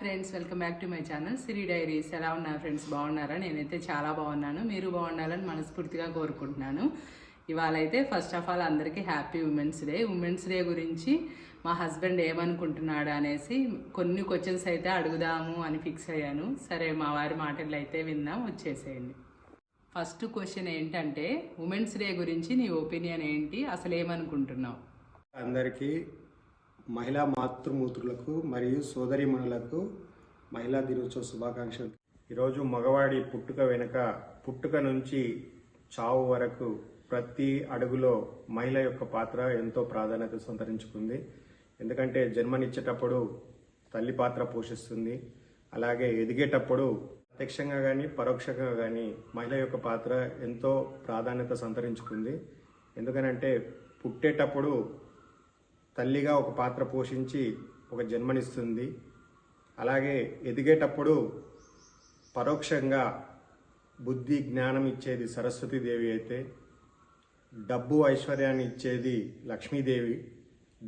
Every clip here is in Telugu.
Friends, welcome back to my channel Siri diaries. ఎలా ఉన్నారు ఫ్రెండ్స్? బాగున్నారా? నేనైతే చాలా బాగున్నాను. మీరు బాగుండాలని మనస్ఫూర్తిగా కోరుకుంటున్నాను. ఇవాళ అయితే ఫస్ట్ ఆఫ్ ఆల్ అందరికీ happy women's day. Women's day గురించి మా హస్బెండ్ ఏమనుకుంటున్నాడు అనేసి కొన్ని క్వశ్చన్స్ అయితే అడుగుదాము అని ఫిక్స్ అయ్యాను. సరే, మా వారి మాటలు అయితే విందాం, వచ్చేసేయండి. ఫస్ట్ క్వశ్చన్ ఏంటంటే, ఉమెన్స్ డే గురించి నీ ఒపీనియన్ ఏంటి? అసలు ఏమనుకుంటున్నావు? అందరికీ మహిళా మాతృమూర్తులకు మరియు సోదరీమణులకు మహిళా దినోత్సవ శుభాకాంక్షలు. ఈరోజు మగవాడి పుట్టుక నుంచి చావు వరకు ప్రతి అడుగులో మహిళ యొక్క పాత్ర ఎంతో ప్రాధాన్యత సంతరించుకుంది. ఎందుకంటే జన్మనిచ్చేటప్పుడు తల్లి పాత్ర పోషిస్తుంది. అలాగే ఎదిగేటప్పుడు ప్రత్యక్షంగా కానీ పరోక్షంగా కానీ మహిళ యొక్క పాత్ర ఎంతో ప్రాధాన్యత సంతరించుకుంది. ఎందుకనంటే పుట్టేటప్పుడు తల్లిగా ఒక పాత్ర పోషించి ఒక జన్మనిస్తుంది. అలాగే ఎదిగేటప్పుడు పరోక్షంగా బుద్ధి జ్ఞానం ఇచ్చేది సరస్వతీదేవి అయితే, డబ్బు ఐశ్వర్యాన్ని ఇచ్చేది లక్ష్మీదేవి,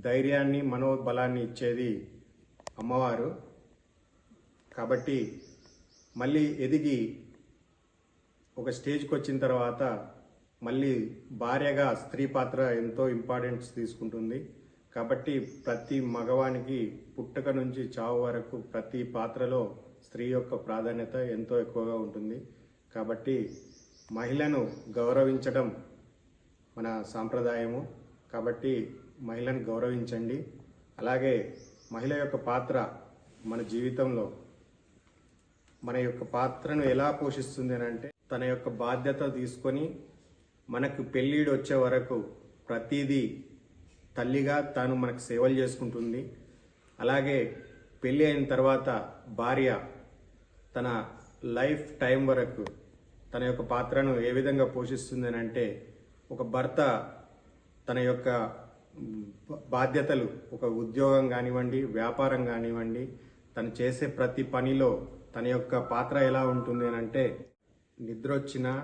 ధైర్యాన్ని మనోబలాన్ని ఇచ్చేది అమ్మవారు. కాబట్టి మళ్ళీ ఎదిగి ఒక స్టేజ్కి వచ్చిన తర్వాత మళ్ళీ భార్యగా స్త్రీ పాత్ర ఎంతో ఇంపార్టెన్స్ తీసుకుంటుంది. కాబట్టి ప్రతి మగవానికి పుట్టుక నుంచి చావు వరకు ప్రతి పాత్రలో స్త్రీ యొక్క ప్రాధాన్యత ఎంతో ఎక్కువగా ఉంటుంది. కాబట్టి మహిళను గౌరవించడం మన సాంప్రదాయము. కాబట్టి మహిళను గౌరవించండి. అలాగే మహిళ యొక్క పాత్ర మన జీవితంలో మన యొక్క పాత్రను ఎలా పోషిస్తుంది అని అంటే, తన యొక్క బాధ్యత తీసుకొని మనకు పెళ్ళిడు వచ్చే వరకు ప్రతిదీ తల్లిగా తాను మనకు సేవలు చేసుకుంటుంది. అలాగే పెళ్ళి అయిన తర్వాత భార్య తన లైఫ్ టైం వరకు తన యొక్క పాత్రను ఏ విధంగా పోషిస్తుంది అని అంటే, ఒక భర్త తన యొక్క బాధ్యతలు, ఒక ఉద్యోగం కానివ్వండి, వ్యాపారం కానివ్వండి, తను చేసే ప్రతి పనిలో తన యొక్క పాత్ర ఎలా ఉంటుంది అని అంటే, నిద్ర వచ్చినా,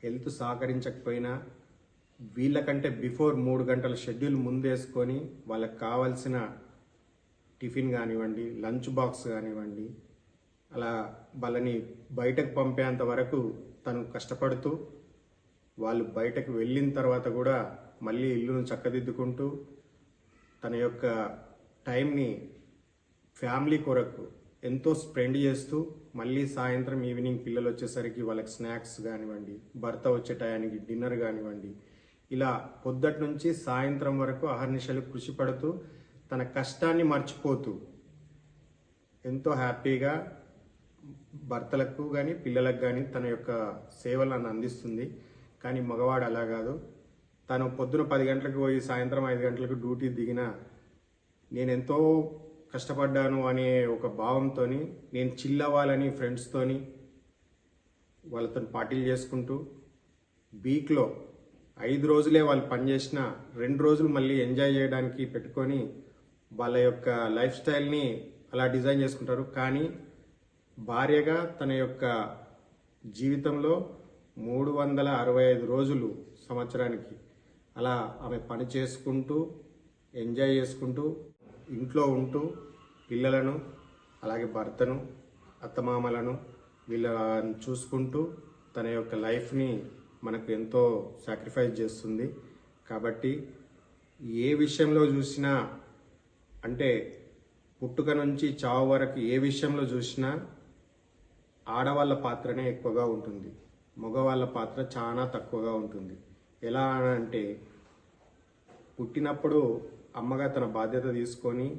హెల్త్ సహకరించకపోయినా వీళ్ళకంటే బిఫోర్ 3 గంటల షెడ్యూల్ ముందేసుకొని వాళ్ళకి కావాల్సిన టిఫిన్ కానివ్వండి, లంచ్ బాక్స్ కానివ్వండి, అలా వాళ్ళని బయటకు పంపేంత వరకు తను కష్టపడుతూ, వాళ్ళు బయటకు వెళ్ళిన తర్వాత కూడా మళ్ళీ ఇల్లును చక్కదిద్దుకుంటూ తన యొక్క టైంని ఫ్యామిలీ కొరకు ఎంతో స్పెండ్ చేస్తూ, మళ్ళీ సాయంత్రం ఈవినింగ్ పిల్లలు వచ్చేసరికి వాళ్ళకి స్నాక్స్ కానివ్వండి, భర్త వచ్చే టయానికి డిన్నర్ కానివ్వండి, ఇలా పొద్దుటి నుంచి సాయంత్రం వరకు అహర్నిశలు కృషి పడుతూ తన కష్టాన్ని మర్చిపోతూ ఎంతో హ్యాపీగా భర్తలకు కానీ పిల్లలకు కానీ తన యొక్క సేవలను అందిస్తుంది. కానీ మగవాడు అలా కాదు. తను పొద్దున 10 గంటలకు పోయి సాయంత్రం 5 గంటలకు డ్యూటీ దిగినా నేను ఎంతో కష్టపడ్డాను అనే ఒక భావంతో నేను చిల్ అవ్వాలని ఫ్రెండ్స్తోని వాళ్ళతో పార్టీలు చేసుకుంటూ, వీక్లో 5 రోజులే వాళ్ళు పనిచేసిన 2 రోజులు మళ్ళీ ఎంజాయ్ చేయడానికి పెట్టుకొని వాళ్ళ యొక్క లైఫ్ స్టైల్ని అలా డిజైన్ చేసుకుంటారు. కానీ భార్యగా తన యొక్క జీవితంలో 365 రోజులు సంవత్సరానికి అలా ఆమె పని చేసుకుంటూ, ఎంజాయ్ చేసుకుంటూ, ఇంట్లో ఉంటూ పిల్లలను, అలాగే భర్తను, అత్తమామలను వీళ్ళని చూసుకుంటూ తన యొక్క లైఫ్ని మనకు ఎంతో సాక్రిఫైస్ చేస్తుంది. కాబట్టి ఏ విషయంలో చూసినా, అంటే పుట్టుక నుంచి చావు వరకు ఏ విషయంలో చూసినా ఆడవాళ్ళ పాత్రనే ఎక్కువగా ఉంటుంది, మగవాళ్ళ పాత్ర చాలా తక్కువగా ఉంటుంది. ఎలా అంటే, పుట్టినప్పుడు అమ్మగా తన బాధ్యత తీసుకొని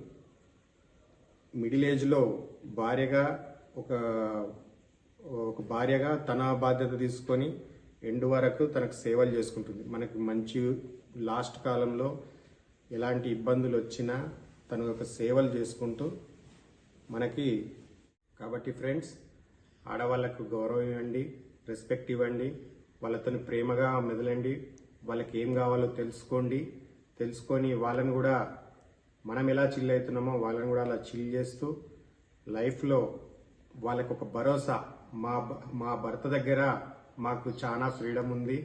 మిడిల్ ఏజ్లో భార్యగా ఒక భార్యగా తన బాధ్యత తీసుకొని ఎండ్ వరకు తనకు సేవలు చేసుకుంటుంది. మనకు మంచి లాస్ట్ కాలంలో ఎలాంటి ఇబ్బందులు వచ్చినా తన యొక్క సేవలు చేసుకుంటూ మనకి. కాబట్టి ఫ్రెండ్స్, ఆడవాళ్ళకు గౌరవం ఇవ్వండి, రెస్పెక్ట్ ఇవ్వండి, వాళ్ళతో ప్రేమగా మెదలండి, వాళ్ళకి ఏం కావాలో తెలుసుకొని వాళ్ళని కూడా మనం ఎలా చిల్ అవుతున్నామో వాళ్ళని కూడా అలా చిల్ చేస్తూ లైఫ్లో వాళ్ళకు ఒక భరోసా, మా భర్త దగ్గర మాకు చాలా ఫ్రీడమ్ ఉంది,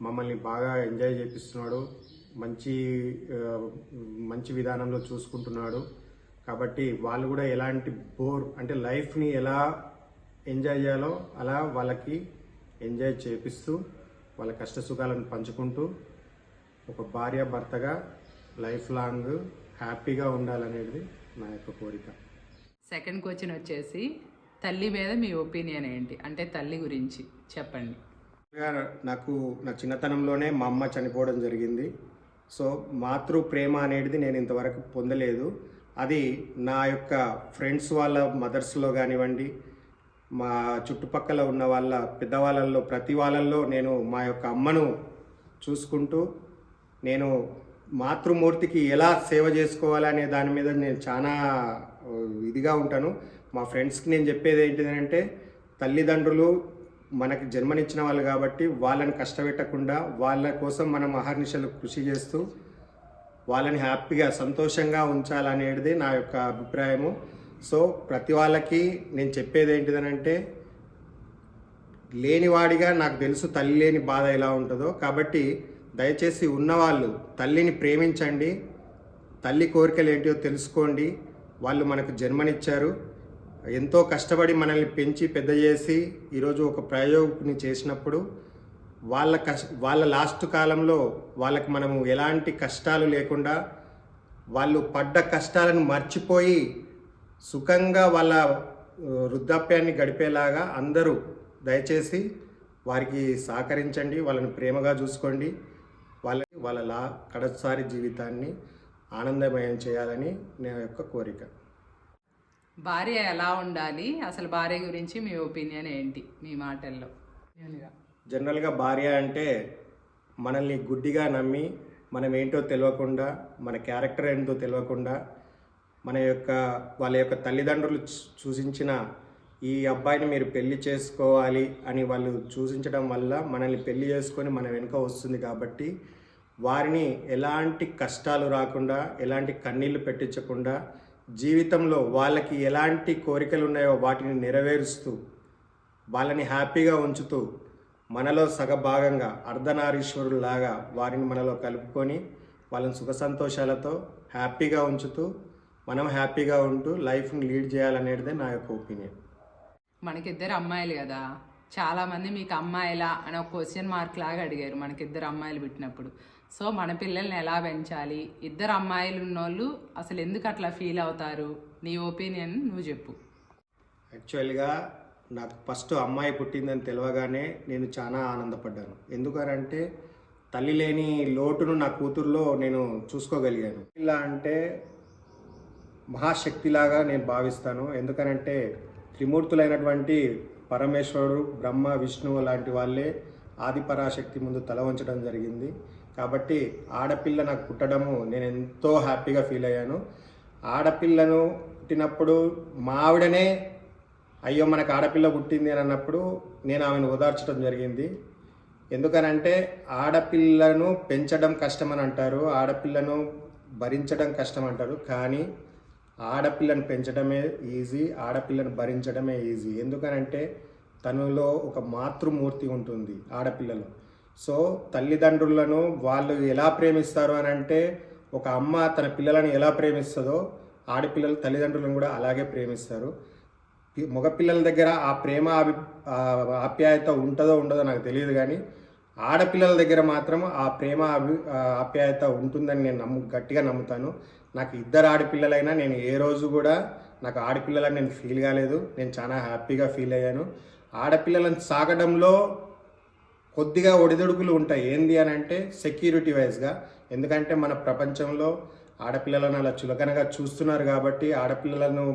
మమ్మల్ని బాగా ఎంజాయ్ చేపిస్తున్నాడు, మంచి విధానంలో చూసుకుంటున్నాడు. కాబట్టి వాళ్ళు కూడా ఎలాంటి అంటే లైఫ్ని ఎలా ఎంజాయ్ చేయాలో అలా వాళ్ళకి ఎంజాయ్ చేపిస్తూ వాళ్ళ కష్ట సుఖాలను పంచుకుంటూ ఒక భార్య భర్తగా లైఫ్ లాంగ్ హ్యాపీగా ఉండాలనేది నా యొక్క కోరిక. సెకండ్ క్వశ్చన్ వచ్చేసి తల్లి మీద మీ ఒపీనియన్ ఏంటి, అంటే తల్లి గురించి చెప్పండి. నాకు నా చిన్నతనంలోనే మా అమ్మ చనిపోవడం జరిగింది. సో మాతృ ప్రేమ అనేది నేను ఇంతవరకు పొందలేదు. అది నా యొక్క ఫ్రెండ్స్ వాళ్ళ మదర్స్లో కానివ్వండి, మా చుట్టుపక్కల ఉన్న వాళ్ళ పెద్దవాళ్ళల్లో ప్రతి వాళ్ళల్లో నేను మా యొక్క అమ్మను చూసుకుంటూ నేను మాతృమూర్తికి ఎలా సేవ చేసుకోవాలనే దాని మీద నేను చాలా ఇదిగా ఉంటాను. మా ఫ్రెండ్స్కి నేను చెప్పేది ఏంటిదంటే, తల్లిదండ్రులు మనకి జన్మనిచ్చిన వాళ్ళు కాబట్టి వాళ్ళని కష్టపెట్టకుండా వాళ్ళ కోసం మనం అహర్నిశలు కృషి చేస్తూ వాళ్ళని హ్యాపీగా సంతోషంగా ఉంచాలనేది నా యొక్క అభిప్రాయము. సో ప్రతి వాళ్ళకి నేను చెప్పేది ఏంటిదనంటే, లేనివాడిగా నాకు తెలుసు తల్లి లేని బాధ ఎలా ఉంటుందో. కాబట్టి దయచేసి ఉన్నవాళ్ళు తల్లిని ప్రేమించండి, తల్లి కోరికలు ఏంటో తెలుసుకోండి. వాళ్ళు మనకు జన్మనిచ్చారు, ఎంతో కష్టపడి మనల్ని పెంచి పెద్ద చేసి ఈరోజు ఒక ప్రయోగిని చేసినప్పుడు వాళ్ళ లాస్ట్ కాలంలో వాళ్ళకి మనము ఎలాంటి కష్టాలు లేకుండా వాళ్ళు పడ్డ కష్టాలను మర్చిపోయి సుఖంగా వాళ్ళ వృద్ధాప్యాన్ని గడిపేలాగా అందరూ దయచేసి వారికి సహకరించండి, వాళ్ళని ప్రేమగా చూసుకోండి. వాళ్ళ కడసారి జీవితాన్ని ఆనందమయం చేయాలని నా యొక్క కోరిక. భార్య ఎలా ఉండాలి, అసలు భార్య గురించి మీ ఒపీనియన్ ఏంటి మీ మాటల్లో? జనరల్గా భార్య అంటే మనల్ని గుడ్డిగా నమ్మి మనం ఏంటో తెలియకుండా, మన క్యారెక్టర్ ఏంటో తెలియకుండా, వాళ్ళ యొక్క తల్లిదండ్రులు సూచించిన ఈ అబ్బాయిని మీరు పెళ్లి చేసుకోవాలి అని వాళ్ళు సూచించడం వల్ల మనల్ని పెళ్లి చేసుకొని మన వెనుక వస్తుంది. కాబట్టి వారిని ఎలాంటి కష్టాలు రాకుండా, ఎలాంటి కన్నీళ్లు పెట్టించకుండా, జీవితంలో వాళ్ళకి ఎలాంటి కోరికలు ఉన్నాయో వాటిని నెరవేరుస్తూ వాళ్ళని హ్యాపీగా ఉంచుతూ మనలో సగభాగంగా అర్ధనారీశ్వరులాగా వారిని మనలో కలుపుకొని వాళ్ళని సుఖ సంతోషాలతో హ్యాపీగా ఉంచుతూ మనం హ్యాపీగా ఉంటూ లైఫ్ని లీడ్ చేయాలనేదే నా యొక్క ఒపీనియన్. మనకిద్దరు అమ్మాయిలు కదా, చాలామంది మీకు అమ్మాయిలా అని ఒక క్వశ్చన్ మార్క్ లాగా అడిగారు మనకిద్దరు అమ్మాయిలు పుట్టినప్పుడు. సో మన పిల్లల్ని ఎలా పెంచాలి, ఇద్దరు అమ్మాయిలు ఉన్నోళ్ళు అసలు ఎందుకు అట్లా ఫీల్ అవుతారు, నీ ఒపీనియన్ నువ్వు చెప్పు. యాక్చువల్గా నాకు ఫస్ట్ అమ్మాయి పుట్టిందని తెలియగానే నేను చాలా ఆనందపడ్డాను. ఎందుకనంటే తల్లి లేని లోటును నా కూతుర్లో నేను చూసుకోగలిగాను. ఇలా అంటే మహాశక్తిలాగా నేను భావిస్తాను. ఎందుకనంటే త్రిమూర్తులైనటువంటి పరమేశ్వరుడు, బ్రహ్మ, విష్ణువు లాంటి వాళ్ళే ఆదిపరాశక్తి ముందు తల వంచడం జరిగింది. కాబట్టి ఆడపిల్ల నాకు పుట్టడము నేను ఎంతో హ్యాపీగా ఫీల్ అయ్యాను. ఆడపిల్లను పుట్టినప్పుడు మా ఆవిడనే అయ్యో మనకు ఆడపిల్ల పుట్టింది అని అన్నప్పుడు నేను ఆమెను ఓదార్చడం జరిగింది. ఎందుకనంటే ఆడపిల్లను పెంచడం కష్టమని అంటారు, ఆడపిల్లను భరించడం కష్టం అంటారు. కానీ ఆడపిల్లను పెంచడమే ఈజీ, ఆడపిల్లను భరించడమే ఈజీ. ఎందుకనంటే తనలో ఒక మాతృమూర్తి ఉంటుంది ఆడపిల్లలో. సో తల్లిదండ్రులను వాళ్ళు ఎలా ప్రేమిస్తారు అని అంటే, ఒక అమ్మ తన పిల్లలను ఎలా ప్రేమిస్తుందో ఆడపిల్లలు తల్లిదండ్రులను కూడా అలాగే ప్రేమిస్తారు. మగపిల్లల దగ్గర ఆ ప్రేమ ఆప్యాయత ఉంటుందో ఉండదో నాకు తెలియదు, కానీ ఆడపిల్లల దగ్గర మాత్రం ఆ ప్రేమ ఆప్యాయత ఉంటుందని నేను గట్టిగా నమ్ముతాను. నాకు ఇద్దరు ఆడపిల్లలైనా నేను ఏ రోజు కూడా నాకు ఆడపిల్లలని నేను ఫీల్ కాలేదు. నేను చాలా హ్యాపీగా ఫీల్ అయ్యాను. ఆడపిల్లలను సాగడంలో కొద్దిగా ఒడిదుడుకులు ఉంటాయి. ఏంది అని అంటే సెక్యూరిటీ వైజ్గా. ఎందుకంటే మన ప్రపంచంలో ఆడపిల్లలను అలా చులకనగా చూస్తున్నారు కాబట్టి, ఆడపిల్లలను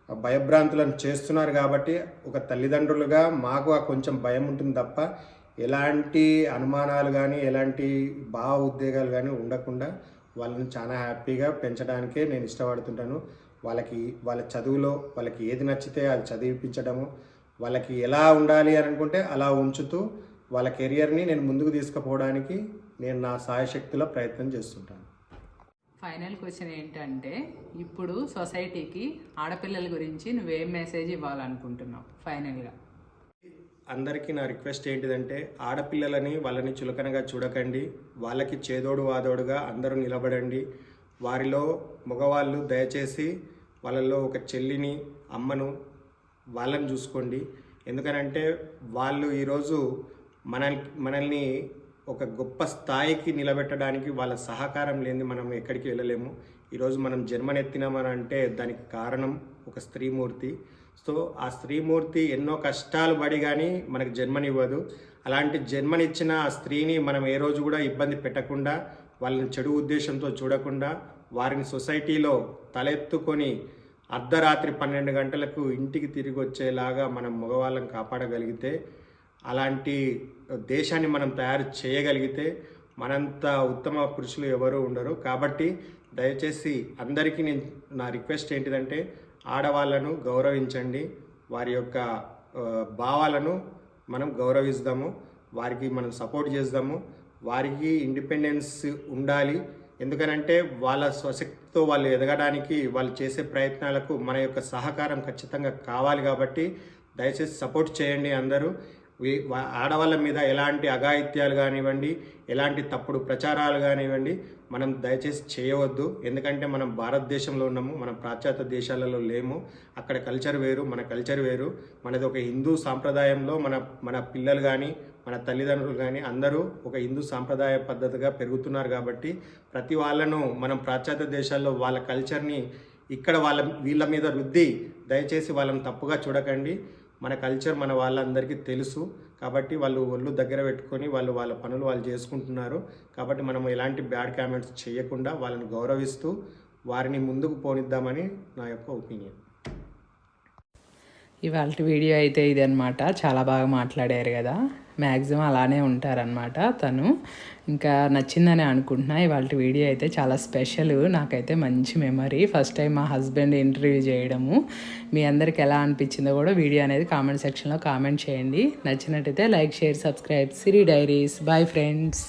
భయభ్రాంతులను చేస్తున్నారు కాబట్టి ఒక తల్లిదండ్రులుగా మాకు కొంచెం భయం ఉంటుంది తప్ప ఎలాంటి అనుమానాలు కానీ ఎలాంటి భావ ఉద్వేగాలు కానీ ఉండకుండా వాళ్ళని చాలా హ్యాపీగా పెంచడానికే నేను ఇష్టపడుతుంటాను. వాళ్ళ చదువులో వాళ్ళకి ఏది నచ్చితే అది చదివించడము, వాళ్ళకి ఎలా ఉండాలి అని అనుకుంటే అలా ఉంచుతూ వాళ్ళ కెరియర్ని నేను ముందుకు తీసుకుపోవడానికి నేను నా సాయశక్తిలో ప్రయత్నం చేస్తుంటాను. ఫైనల్ క్వశ్చన్ ఏంటంటే, ఇప్పుడు సొసైటీకి ఆడపిల్లల గురించి నువ్వేం మెసేజ్ ఇవ్వాలనుకుంటున్నావు ఫైనల్గా? అందరికీ నా రిక్వెస్ట్ ఏంటిదంటే, ఆడపిల్లలని వాళ్ళని చులకనగా చూడకండి, వాళ్ళకి చేదోడు వాదోడుగా అందరూ నిలబడండి. వారిలో మగవాళ్ళు దయచేసి వాళ్ళల్లో ఒక చెల్లిని, అమ్మను, వాళ్ళని చూసుకోండి. ఎందుకనంటే వాళ్ళు ఈరోజు మనల్ని ఒక గొప్ప స్థాయికి నిలబెట్టడానికి వాళ్ళ సహకారం లేనిది మనం ఎక్కడికి వెళ్ళలేము. ఈరోజు మనం జన్మనెత్తినామని అంటే దానికి కారణం ఒక స్త్రీమూర్తి. సో ఆ స్త్రీమూర్తి ఎన్నో కష్టాలు పడి కానీ మనకు జన్మనివ్వదు. అలాంటి జన్మనిచ్చిన ఆ స్త్రీని మనం ఏ రోజు కూడా ఇబ్బంది పెట్టకుండా, వాళ్ళని చెడు ఉద్దేశంతో చూడకుండా, వారిని సొసైటీలో తలెత్తుకొని అర్ధరాత్రి 12 గంటలకు ఇంటికి తిరిగి వచ్చేలాగా మనం మగవాళ్ళని కాపాడగలిగితే, అలాంటి దేశాన్ని మనం తయారు చేయగలిగితే మనంత ఉత్తమ పురుషులు ఎవరు ఉండరు. కాబట్టి దయచేసి అందరికీ నా రిక్వెస్ట్ ఏంటిదంటే, ఆడవాళ్ళను గౌరవించండి, వారి యొక్క భావాలను మనం గౌరవిస్తాము, వారికి మనం సపోర్ట్ చేద్దాము, వారికి ఇండిపెండెన్స్ ఉండాలి. ఎందుకనంటే వాళ్ళ స్వశక్తితో వాళ్ళు ఎదగడానికి వాళ్ళు చేసే ప్రయత్నాలకు మన యొక్క సహకారం ఖచ్చితంగా కావాలి. కాబట్టి దయచేసి సపోర్ట్ చేయండి అందరూ. ఆడవాళ్ళ మీద ఎలాంటి అఘాయిత్యాలు కానివ్వండి, ఎలాంటి తప్పుడు ప్రచారాలు కానివ్వండి మనం దయచేసి చేయవద్దు. ఎందుకంటే మనం భారతదేశంలో ఉన్నాము, మనం పాశ్చాత్య దేశాలలో లేము. అక్కడ కల్చర్ వేరు, మన కల్చర్ వేరు. మనది ఒక హిందూ సాంప్రదాయంలో మన పిల్లలు కానీ, మన తల్లిదండ్రులు కానీ అందరూ ఒక హిందూ సాంప్రదాయ పద్ధతిగా పెరుగుతున్నారు. కాబట్టి ప్రతి వాళ్ళను మనం పాశ్చాత్య దేశాల్లో వాళ్ళ కల్చర్ని ఇక్కడ వీళ్ళ మీద రుద్ది దయచేసి వాళ్ళని తప్పుగా చూడకండి. మన కల్చర్ మన వాళ్ళందరికీ తెలుసు. కాబట్టి వాళ్ళు ఒళ్ళు దగ్గర పెట్టుకొని వాళ్ళ పనులు వాళ్ళు చేసుకుంటున్నారు. కాబట్టి మనం ఎలాంటి బ్యాడ్ కామెంట్స్ చేయకుండా వాళ్ళని గౌరవిస్తూ వారిని ముందుకు పోనిద్దామని నా యొక్క ఒపీనియన్. ఇవాళ వీడియో అయితే ఇదనమాట. చాలా బాగా మాట్లాడారు కదా, మ్యాక్సిమం అలానే ఉంటారనమాట తను. ఇంకా నచ్చిందని అనుకుంటున్నా. ఇవాళ వీడియో అయితే చాలా స్పెషల్, నాకైతే మంచి మెమరీ. ఫస్ట్ టైం మా హస్బెండ్ ఇంటర్వ్యూ చేయడము. మీ అందరికి ఎలా అనిపించిందో కూడా వీడియో అనేది కామెంట్ సెక్షన్లో కామెంట్ చేయండి. నచ్చినట్టయితే like, share, subscribe Siri diaries. Bye friends.